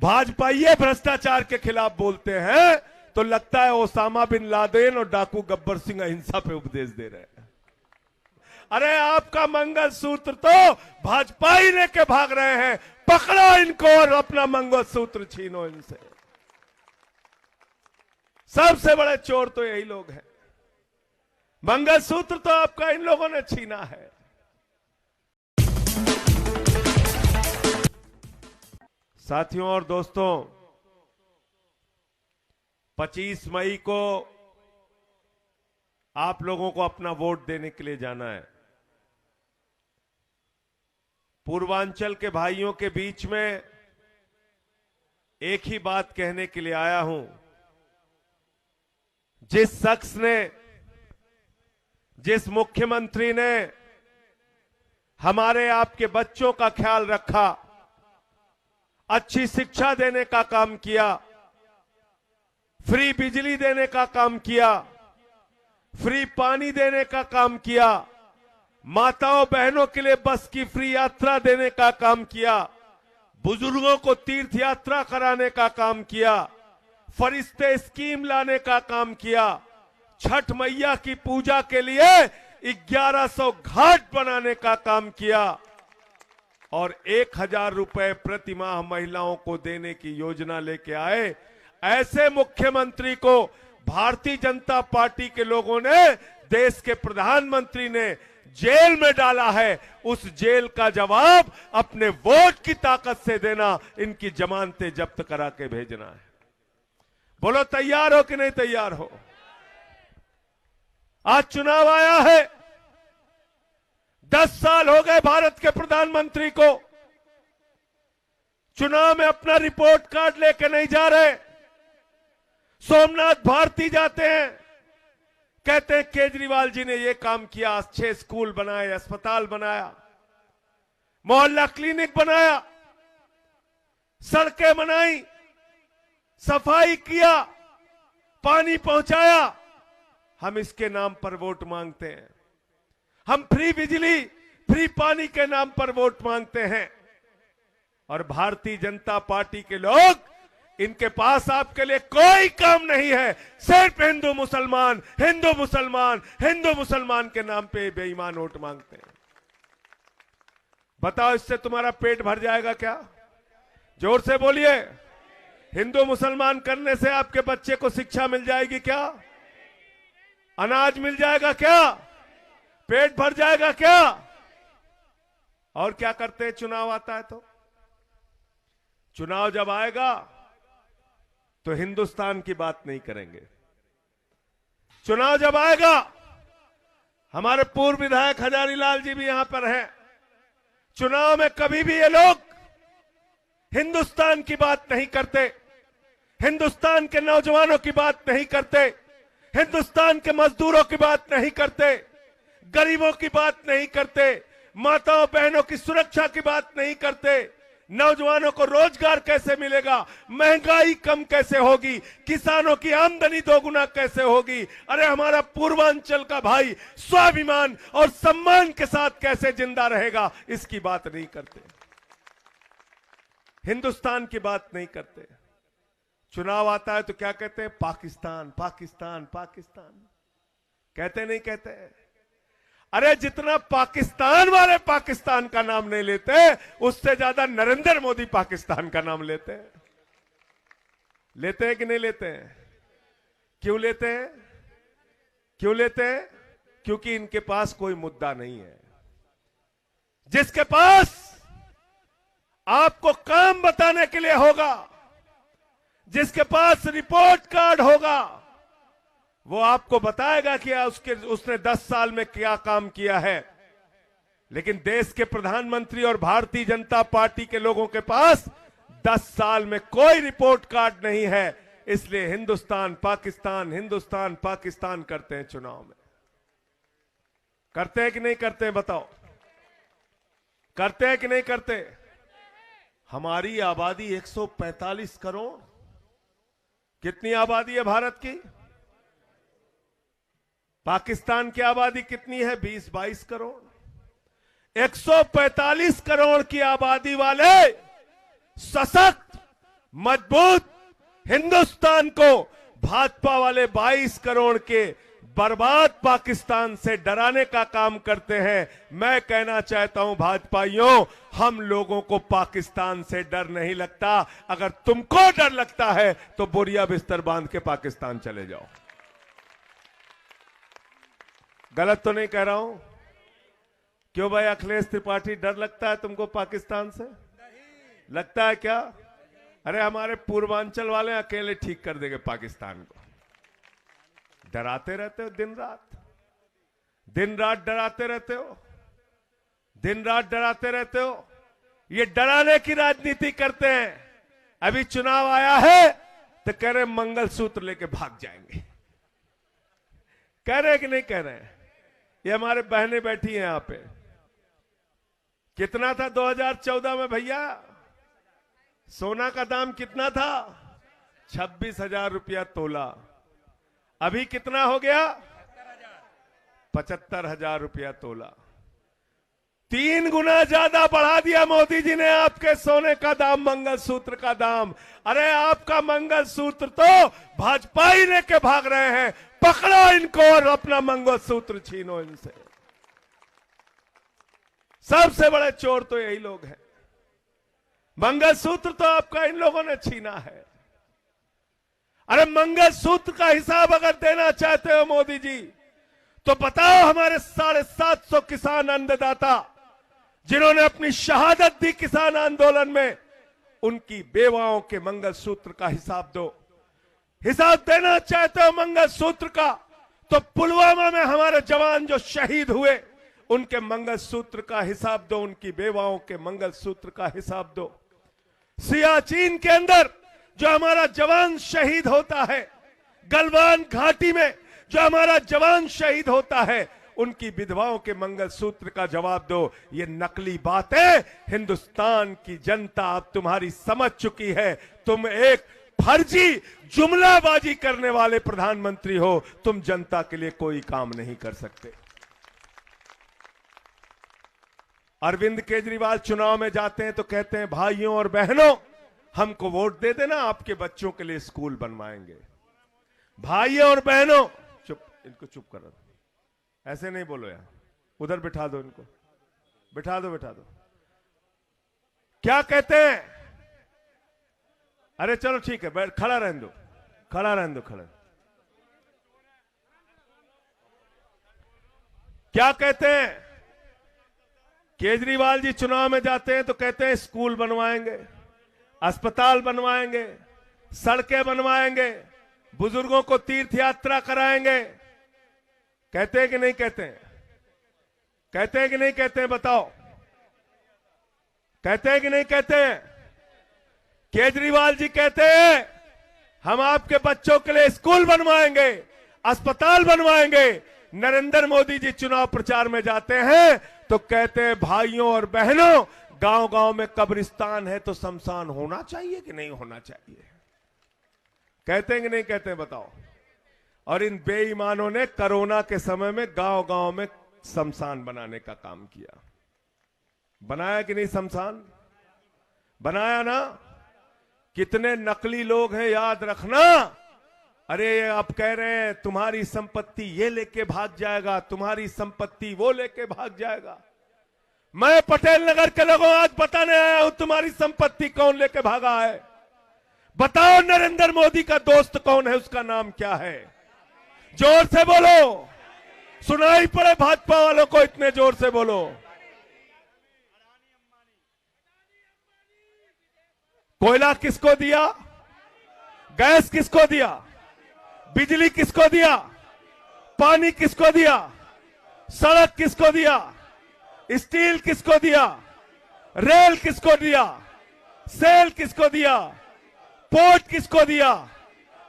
भाजपाई भ्रष्टाचार के खिलाफ बोलते हैं तो लगता है ओसामा बिन लादेन और डाकू गब्बर सिंह अहिंसा पे उपदेश दे रहे हैं। अरे आपका मंगलसूत्र तो भाजपाई लेके भाग रहे हैं, पकड़ो इनको और अपना मंगलसूत्र छीनो इनसे। सबसे बड़े चोर तो यही लोग हैं। मंगलसूत्र तो आपका इन लोगों ने छीना है। साथियों और दोस्तों, 25 मई को आप लोगों को अपना वोट देने के लिए जाना है। पूर्वांचल के भाइयों के बीच में एक ही बात कहने के लिए आया हूं। जिस शख्स ने, जिस मुख्यमंत्री ने हमारे आपके बच्चों का ख्याल रखा, अच्छी शिक्षा देने का काम किया, फ्री बिजली देने का काम किया, फ्री पानी देने का काम किया, माताओं बहनों के लिए बस की फ्री यात्रा देने का काम किया, बुजुर्गों को तीर्थ यात्रा कराने का काम किया, फरिश्ते स्कीम लाने का काम किया, छठ मैया की पूजा के लिए 1100 घाट बनाने का काम किया और 1000 रुपए प्रति माह महिलाओं को देने की योजना लेके आए। ऐसे मुख्यमंत्री को भारतीय जनता पार्टी के लोगों ने, देश के प्रधानमंत्री ने जेल में डाला है। उस जेल का जवाब अपने वोट की ताकत से देना, इनकी जमानतें जब्त करा के भेजना है। बोलो तैयार हो कि नहीं तैयार हो? आज चुनाव आया है। 10 साल हो गए भारत के प्रधानमंत्री को। चुनाव में अपना रिपोर्ट कार्ड लेके नहीं जा रहे। सोमनाथ भारती जाते हैं, कहते हैं केजरीवाल जी ने ये काम किया, अच्छे स्कूल बनाए, अस्पताल बनाया, मोहल्ला क्लिनिक बनाया, सड़कें बनाई, सफाई किया, पानी पहुंचाया। हम इसके नाम पर वोट मांगते हैं। हम फ्री बिजली, फ्री पानी के नाम पर वोट मांगते हैं। और भारतीय जनता पार्टी के लोग, इनके पास आपके लिए कोई काम नहीं है। सिर्फ हिंदू मुसलमान, हिंदू मुसलमान, हिंदू मुसलमान के नाम पे बेईमान वोट मांगते हैं। बताओ, इससे तुम्हारा पेट भर जाएगा क्या? जोर से बोलिए। हिंदू मुसलमान करने से आपके बच्चे को शिक्षा मिल जाएगी क्या? अनाज मिल जाएगा क्या? पेट भर जाएगा क्या? और क्या करते हैं? चुनाव आता है तो, चुनाव जब आएगा तो हिंदुस्तान की बात नहीं करेंगे। चुनाव जब आएगा, हमारे पूर्व विधायक हजारीलाल जी भी यहां पर हैं, चुनाव में कभी भी ये लोग हिंदुस्तान की बात नहीं करते, हिंदुस्तान के नौजवानों की बात नहीं करते, हिंदुस्तान के मजदूरों की बात नहीं करते, गरीबों की बात नहीं करते, माताओं बहनों की सुरक्षा की बात नहीं करते, नौजवानों को रोजगार कैसे मिलेगा, महंगाई कम कैसे होगी, किसानों की आमदनी दोगुना कैसे होगी, अरे हमारा पूर्वांचल का भाई स्वाभिमान और सम्मान के साथ कैसे जिंदा रहेगा, इसकी बात नहीं करते, हिंदुस्तान की बात नहीं करते। चुनाव आता है तो क्या कहते हैं? पाकिस्तान, पाकिस्तान, पाकिस्तान। कहते नहीं कहते? अरे जितना पाकिस्तान वाले पाकिस्तान का नाम नहीं लेते, उससे ज्यादा नरेंद्र मोदी पाकिस्तान का नाम लेते हैं। लेते हैं कि नहीं लेते हैं? क्यों लेते हैं? क्यों लेते हैं? क्योंकि इनके पास कोई मुद्दा नहीं है। जिसके पास आपको काम बताने के लिए होगा, जिसके पास रिपोर्ट कार्ड होगा, वो आपको बताएगा कि उसने 10 साल में क्या काम किया है। लेकिन देश के प्रधानमंत्री और भारतीय जनता पार्टी के लोगों के पास 10 साल में कोई रिपोर्ट कार्ड नहीं है। इसलिए हिंदुस्तान पाकिस्तान, हिंदुस्तान पाकिस्तान करते हैं। चुनाव में करते हैं कि नहीं करते हैं? बताओ, करते हैं कि नहीं करते? हमारी आबादी 145 करोड़। कितनी आबादी है भारत की? पाकिस्तान की आबादी कितनी है? 20-22 करोड़। 145 करोड़ की आबादी वाले सशक्त, मजबूत हिंदुस्तान को भाजपा वाले 22 करोड़ के बर्बाद पाकिस्तान से डराने का काम करते हैं। मैं कहना चाहता हूं भाजपाइयों, हम लोगों को पाकिस्तान से डर नहीं लगता। अगर तुमको डर लगता है तो बोरिया बिस्तर बांध के पाकिस्तान चले जाओ। गलत तो नहीं कह रहा हूं? क्यों भाई अखिलेश त्रिपाठी, डर लगता है तुमको पाकिस्तान से? लगता है क्या? अरे हमारे पूर्वांचल वाले अकेले ठीक कर देंगे पाकिस्तान को। डराते रहते हो दिन रात, दिन रात डराते रहते हो, दिन रात डराते रहते हो। ये डराने की राजनीति करते हैं। अभी चुनाव आया है तो कह रहे मंगलसूत्र लेके भाग जाएंगे। कह रहे कि नहीं कह रहे हैं? ये हमारे बहनें बैठी हैं यहां पे। कितना था 2014 में भैया? सोना का दाम कितना था? 26,000 रुपया तोला। अभी कितना हो गया? 75,000 रुपया तोला। 3 गुना ज्यादा बढ़ा दिया मोदी जी ने आपके सोने का दाम, मंगलसूत्र का दाम। अरे आपका मंगलसूत्र तो भाजपा ही लेके भाग रहे हैं। पकड़ो इनको और अपना मंगलसूत्र छीनो इनसे। सबसे बड़े चोर तो यही लोग हैं। मंगलसूत्र तो आपका इन लोगों ने छीना है। अरे मंगलसूत्र का हिसाब अगर देना चाहते हो मोदी जी, तो बताओ हमारे 750 किसान अन्नदाता जिन्होंने अपनी शहादत दी किसान आंदोलन में, उनकी बेवाओं के मंगलसूत्र का हिसाब दो। हिसाब देना चाहते हो मंगलसूत्र का, तो पुलवामा में हमारे जवान जो शहीद हुए, उनके मंगलसूत्र का हिसाब दो, उनकी बेवाओं के मंगलसूत्र का हिसाब दो। सियाचिन के अंदर जो हमारा जवान शहीद होता है, गलवान घाटी में जो हमारा जवान शहीद होता है, उनकी विधवाओं के मंगलसूत्र का जवाब दो। ये नकली बातें हिंदुस्तान की जनता अब तुम्हारी समझ चुकी है। तुम एक फर्जी जुमलाबाजी करने वाले प्रधानमंत्री हो। तुम जनता के लिए कोई काम नहीं कर सकते। अरविंद केजरीवाल चुनाव में जाते हैं तो कहते हैं भाइयों और बहनों, हमको वोट दे देना, आपके बच्चों के लिए स्कूल बनवाएंगे। भाइयों और बहनों, चुप, इनको चुप करो, ऐसे नहीं बोलो यार। उधर बिठा दो इनको, बिठा दो, बिठा दो। क्या कहते हैं? अरे चलो ठीक है, खड़ा रहने दो, खड़ा रहने दो, खड़ा। क्या कहते हैं? केजरीवाल जी चुनाव में जाते हैं तो कहते हैं स्कूल बनवाएंगे, अस्पताल बनवाएंगे, सड़कें बनवाएंगे, बुजुर्गों को तीर्थ यात्रा कराएंगे। कहते हैं कि नहीं कहते हैं? कहते हैं कि नहीं कहते हैं? बताओ, कहते हैं कि नहीं कहते हैं? केजरीवाल जी कहते हैं हम आपके बच्चों के लिए स्कूल बनवाएंगे, अस्पताल बनवाएंगे। नरेंद्र मोदी जी चुनाव प्रचार में जाते हैं तो कहते हैं भाइयों और बहनों, गांव-गांव में कब्रिस्तान है तो शमशान होना चाहिए कि नहीं होना चाहिए? कहते हैं कि नहीं कहते हैं? बताओ। और इन बेईमानों ने कोरोना के समय में गांव-गांव में शमशान बनाने का काम किया। बनाया कि नहीं शमशान? बनाया ना? कितने नकली लोग हैं याद रखना। अरे आप कह रहे हैं तुम्हारी संपत्ति ये लेके भाग जाएगा, तुम्हारी संपत्ति वो लेके भाग जाएगा। मैं पटेल नगर के लोगों आज बताने आया हूं तुम्हारी संपत्ति कौन लेके भागा है। बताओ नरेंद्र मोदी का दोस्त कौन है, उसका नाम क्या है? जोर से बोलो, सुनाई पड़े भाजपा वालों को, इतने जोर से बोलो। कोयला किसको दिया? गैस किसको दिया? बिजली किसको दिया? पानी किसको दिया? सड़क किसको दिया? स्टील किसको दिया? रेल किसको दिया? सेल किसको दिया? पोर्ट किसको दिया?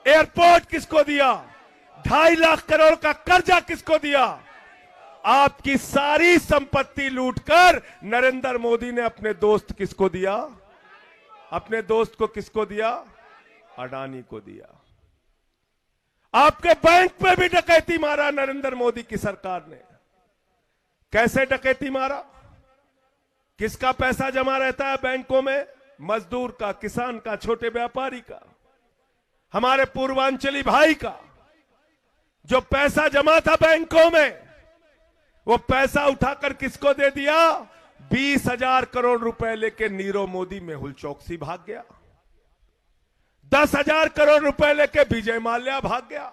एयरपोर्ट किसको दिया? 2.5 लाख करोड़ का कर्जा किसको दिया? आपकी सारी संपत्ति लूटकर नरेंद्र मोदी ने अपने दोस्त किसको दिया? अपने दोस्त को किसको दिया? अडानी को दिया। आपके बैंक पे भी डकैती मारा नरेंद्र मोदी की सरकार ने। कैसे डकैती मारा? किसका पैसा जमा रहता है बैंकों में? मजदूर का, किसान का, छोटे व्यापारी का, हमारे पूर्वांचली भाई का जो पैसा जमा था बैंकों में, वो पैसा उठाकर किसको दे दिया? 20,000 करोड़ रुपए लेके नीरव मोदी मेहुल चौकसी भाग गया। 10,000 करोड़ रुपए लेके विजय माल्या भाग गया।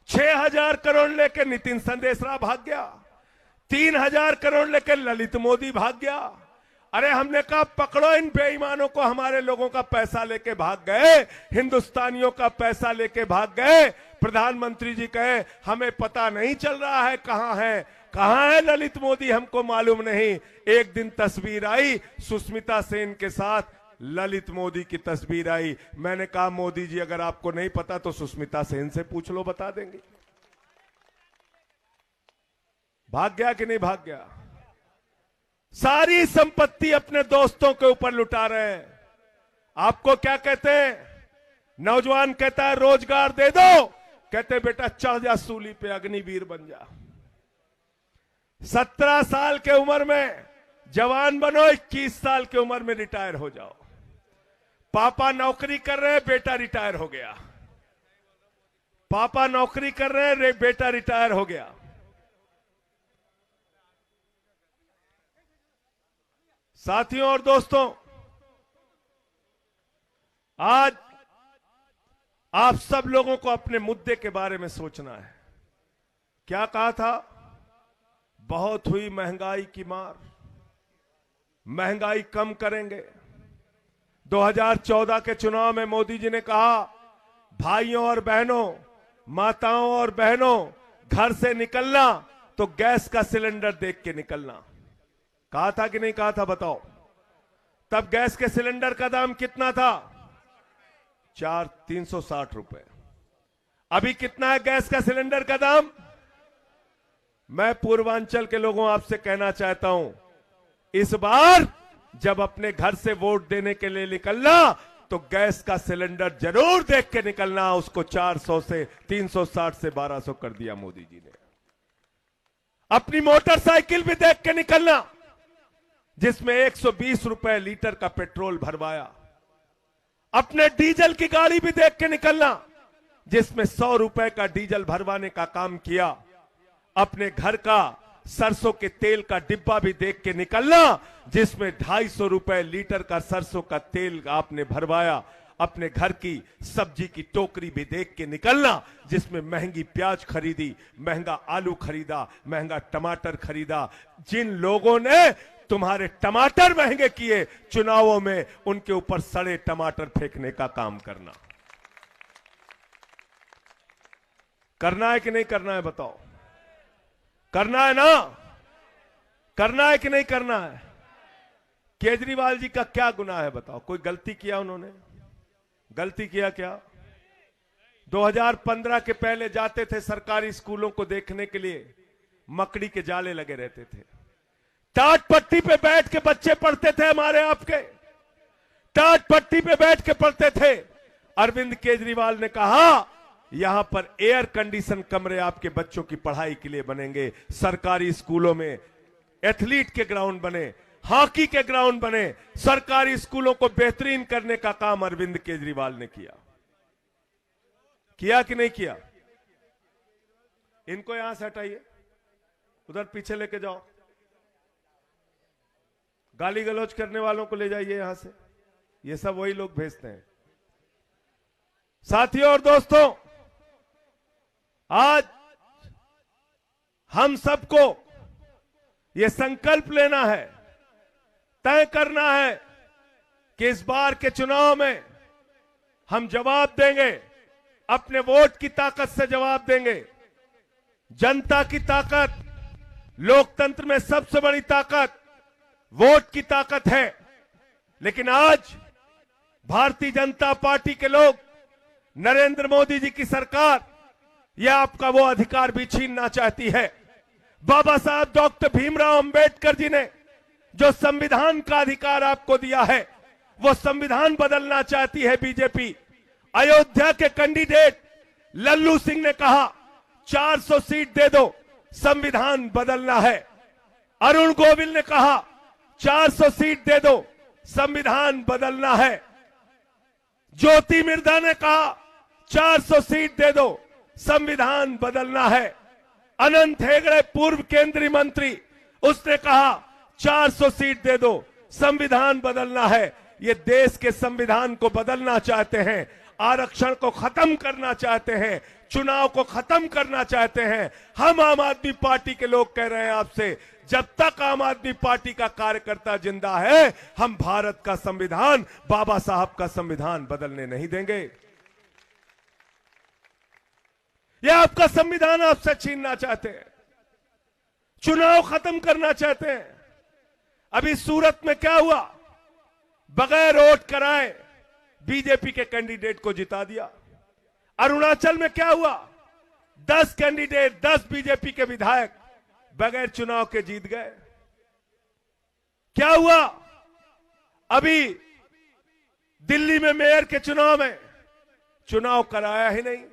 6,000 करोड़ लेके नितिन संदेशरा भाग गया। 3,000 करोड़ लेके ललित मोदी भाग गया। अरे हमने कहा पकड़ो इन बेईमानों को, हमारे लोगों का पैसा लेके भाग गए, हिंदुस्तानियों का पैसा लेके भाग गए। प्रधानमंत्री जी कहे हमें पता नहीं चल रहा है कहां है ललित मोदी, हमको मालूम नहीं। एक दिन तस्वीर आई सुष्मिता सेन के साथ, ललित मोदी की तस्वीर आई। मैंने कहा मोदी जी अगर आपको नहीं पता तो सुष्मिता सेन से पूछ लो, बता देंगे। भाग गया कि नहीं भाग गया? सारी संपत्ति अपने दोस्तों के ऊपर लुटा रहे हैं। आपको क्या कहते हैं? नौजवान कहता है रोजगार दे दो, कहते बेटा चढ़ जा सूली पे, अग्निवीर बन जा। 17 साल के उम्र में जवान बनो, 21 साल की उम्र में रिटायर हो जाओ। पापा नौकरी कर रहे हैं, बेटा रिटायर हो गया। पापा नौकरी कर रहे हैं, बेटा रिटायर हो गया। साथियों और दोस्तों, आज आप सब लोगों को अपने मुद्दे के बारे में सोचना है। क्या कहा था? बहुत हुई महंगाई की मार, महंगाई कम करेंगे। 2014 के चुनाव में मोदी जी ने कहा भाइयों और बहनों, माताओं और बहनों, घर से निकलना तो गैस का सिलेंडर देख के निकलना। कहा था कि नहीं कहा था बताओ? तब गैस के सिलेंडर का दाम कितना था? 360 रुपए। अभी कितना है गैस का सिलेंडर का दाम? मैं पूर्वांचल के लोगों आपसे कहना चाहता हूं, इस बार जब अपने घर से वोट देने के लिए निकलना तो गैस का सिलेंडर जरूर देख के निकलना। उसको 400 से 360 से 1200 कर दिया मोदी जी ने। अपनी मोटरसाइकिल भी देख के निकलना जिसमें 120 रुपए लीटर का पेट्रोल भरवाया। अपने डीजल की गाड़ी भी देख के निकलना जिसमें 100 रुपए का डीजल भरवाने का काम किया। अपने घर का सरसों के तेल का डिब्बा भी देख के निकलना जिसमें 250 रुपए लीटर का सरसों का तेल आपने भरवाया। अपने घर की सब्जी की टोकरी भी देख के निकलना जिसमें महंगी प्याज खरीदी, महंगा आलू खरीदा, महंगा टमाटर खरीदा। जिन लोगों ने तुम्हारे टमाटर महंगे किए चुनावों में, उनके ऊपर सड़े टमाटर फेंकने का काम करना। करना है कि नहीं करना है बताओ? करना है ना? करना है कि नहीं करना है? केजरीवाल जी का क्या गुनाह है बताओ? कोई गलती किया उन्होंने? गलती किया क्या? 2015 के पहले जाते थे सरकारी स्कूलों को देखने के लिए, मकड़ी के जाले लगे रहते थे। टाट पट्टी पे बैठ के बच्चे पढ़ते थे हमारे आपके, टाट पट्टी पे बैठ के पढ़ते थे। अरविंद केजरीवाल ने कहा यहां पर एयर कंडीशन कमरे आपके बच्चों की पढ़ाई के लिए बनेंगे। सरकारी स्कूलों में एथलीट के ग्राउंड बने, हॉकी के ग्राउंड बने। सरकारी स्कूलों को बेहतरीन करने का काम अरविंद केजरीवाल ने किया। किया कि नहीं किया? इनको यहां से हटाइए, उधर पीछे लेके जाओ। गाली गलौज करने वालों को ले जाइए यहां से। ये सब वही लोग भेजते हैं। साथियों और दोस्तों, आज हम सबको यह संकल्प लेना है, तय करना है कि इस बार के चुनाव में हम जवाब देंगे, अपने वोट की ताकत से जवाब देंगे। जनता की ताकत, लोकतंत्र में सबसे बड़ी ताकत वोट की ताकत है। लेकिन आज भारतीय जनता पार्टी के लोग, नरेंद्र मोदी जी की सरकार यह आपका वो अधिकार भी छीनना चाहती है। बाबा साहब डॉक्टर भीमराव अंबेडकर जी ने जो संविधान का अधिकार आपको दिया है, वो संविधान बदलना चाहती है बीजेपी। अयोध्या के कैंडिडेट लल्लू सिंह ने कहा 400 सीट दे दो, संविधान बदलना है। अरुण गोविल ने कहा 400 सीट दे दो, संविधान बदलना है। ज्योति मिर्धा ने कहा 400 सीट दे दो, संविधान बदलना है। अनंत हेगड़े पूर्व केंद्रीय मंत्री, उसने कहा 400 सीट दे दो, संविधान बदलना है। ये देश के संविधान को बदलना चाहते हैं, आरक्षण को खत्म करना चाहते हैं, चुनाव को खत्म करना चाहते हैं। हम आम आदमी पार्टी के लोग कह रहे हैं आपसे, जब तक आम आदमी पार्टी का कार्यकर्ता जिंदा है, हम भारत का संविधान, बाबा साहब का संविधान बदलने नहीं देंगे। यह आपका संविधान आपसे छीनना चाहते हैं, चुनाव खत्म करना चाहते हैं। अभी सूरत में क्या हुआ? बगैर वोट कराए बीजेपी के कैंडिडेट को जिता दिया। अरुणाचल में क्या हुआ? 10 कैंडिडेट, 10 बीजेपी के विधायक बगैर चुनाव के जीत गए। क्या हुआ? अभी दिल्ली में मेयर के चुनाव में चुनाव कराया ही नहीं।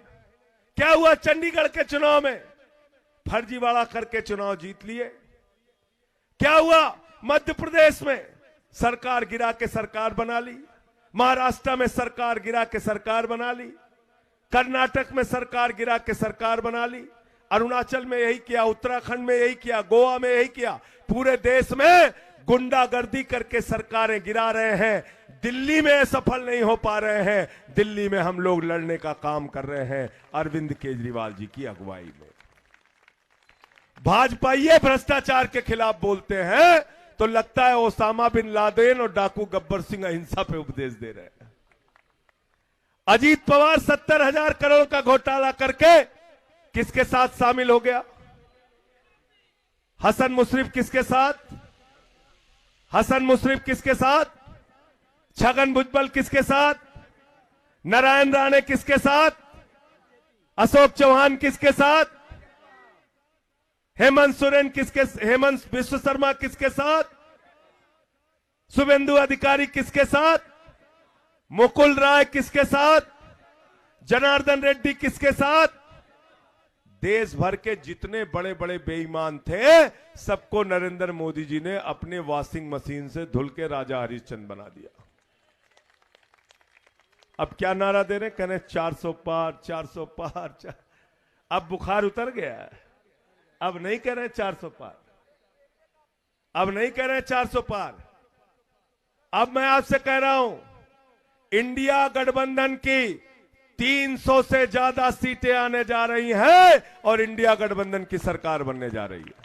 क्या हुआ चंडीगढ़ के चुनाव में? फर्जीवाड़ा करके चुनाव जीत लिए। क्या हुआ मध्य प्रदेश में? सरकार गिरा के सरकार बना ली। महाराष्ट्र में सरकार गिरा के सरकार बना ली। कर्नाटक में सरकार गिरा के सरकार बना ली। अरुणाचल में यही किया, उत्तराखंड में यही किया, गोवा में यही किया। पूरे देश में गुंडागर्दी करके सरकारें गिरा रहे हैं। दिल्ली में सफल नहीं हो पा रहे हैं। दिल्ली में हम लोग लड़ने का काम कर रहे हैं अरविंद केजरीवाल जी की अगुवाई में। भाजपा ये भ्रष्टाचार के खिलाफ बोलते हैं तो लगता है ओसामा बिन लादेन और डाकू गब्बर सिंह अहिंसा पे उपदेश दे रहे हैं। अजीत पवार 70,000 करोड़ का घोटाला करके किसके साथ शामिल हो गया? हसन मुशर्रफ किसके साथ? हसन मुशर्रफ किसके साथ? छगन भुजबल किसके साथ? नारायण राणे किसके साथ? अशोक चौहान किसके साथ? हेमंत सोरेन किसके? हेमंत विश्व शर्मा किसके साथ? शुभेंदु अधिकारी किसके साथ? मुकुल राय किसके साथ? जनार्दन रेड्डी किसके साथ? देश भर के जितने बड़े बड़े बेईमान थे सबको नरेंद्र मोदी जी ने अपने वॉशिंग मशीन से धुल के राजा हरिश्चंद्र बना दिया। अब क्या नारा दे रहे? कहने 400 पार, 400 पार। अब बुखार उतर गया है। अब नहीं कह रहे 400 पार, अब नहीं कह रहे 400 पार। अब मैं आपसे कह रहा हूं, इंडिया गठबंधन की 300 से ज्यादा सीटें आने जा रही हैं और इंडिया गठबंधन की सरकार बनने जा रही है।